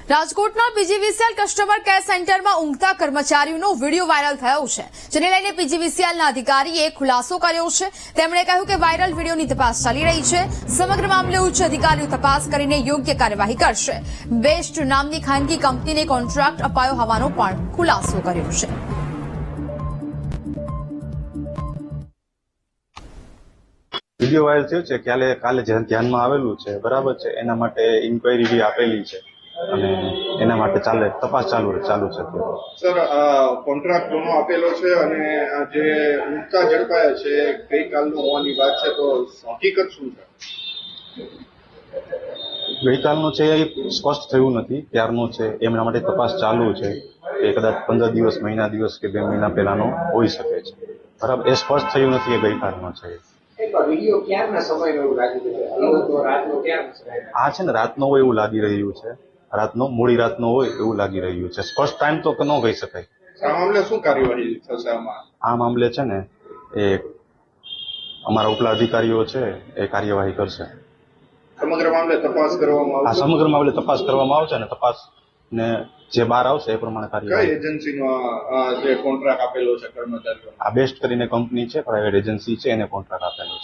રાજકોટના PGVCL customer care સેન્ટરમાં ઊંઘતા કર્મચારીઓનો વિડીયો વાયરલ થયો છે, જેને લઈને પીજીવીસીએલના અધિકારીએ ખુલાસો કર્યો છે. તેમણે કહ્યું કે વાયરલ વિડીયોની તપાસ ચાલી રહી છે. સમગ્ર મામલે ઉચ્ચ અધિકારીઓ તપાસ કરીને યોગ્ય કાર્યવાહી કરશે. બેસ્ટ નામની ખાનગી કંપનીને કોન્ટ્રાક્ટ અપાયો હોવાનો પણ ખુલાસો કર્યો છે. વિડીયો વાયરલ થયો છે કાલે ધ્યાનમાં આવેલું છે, બરાબર છે. એના માટે ઇન્ક્વાયરી બી આપેલી છે અને એના માટે તપાસ ચાલુ છે. સર, કોન્ટ્રાક્ટ ઘણો આપેલો છે અને જે ઊંઘતા ઝડપાયા છે ગઈકાલનો હોવાની વાત છે, તો હકીકત શું છે? ગઈકાલનો છે એ સ્પષ્ટ થયું નથી, ક્યારનો છે એમના માટે તપાસ ચાલુ છે. એ કદાચ 15 દિવસ, મહિના દિવસ કે 2 મહિના પહેલાનો હોઈ શકે છે, બરાબર. એ સ્પષ્ટ થયું નથી કે ગઈકાલનો છે. આ છે ને રાતનો હોય એવું લાગી રહ્યું છે, મોડી રાતનો હોય એવું લાગી રહ્યું છે. સ્પષ્ટ ટાઈમ તો ન કહી શકાય. આ મામલે શું કાર્યવાહી થશે? આ મામલે છે ને એ અમારા ઉપલા અધિકારીઓ છે એ કાર્યવાહી કરશે. સમગ્ર મામલે તપાસ કરવામાં આવશે. સમગ્ર મામલે તપાસ કરવામાં આવશે અને તપાસ ને જે બહાર આવશે એ પ્રમાણે કાર્યવાહી. કઈ એજન્સીનો જે કોન્ટ્રાક્ટ આપેલો છે કર્મચારીઓ? આ બેસ્ટ કરીને કંપની છે, પ્રાઇવેટ એજન્સી છે, એને કોન્ટ્રાક્ટ આપેલો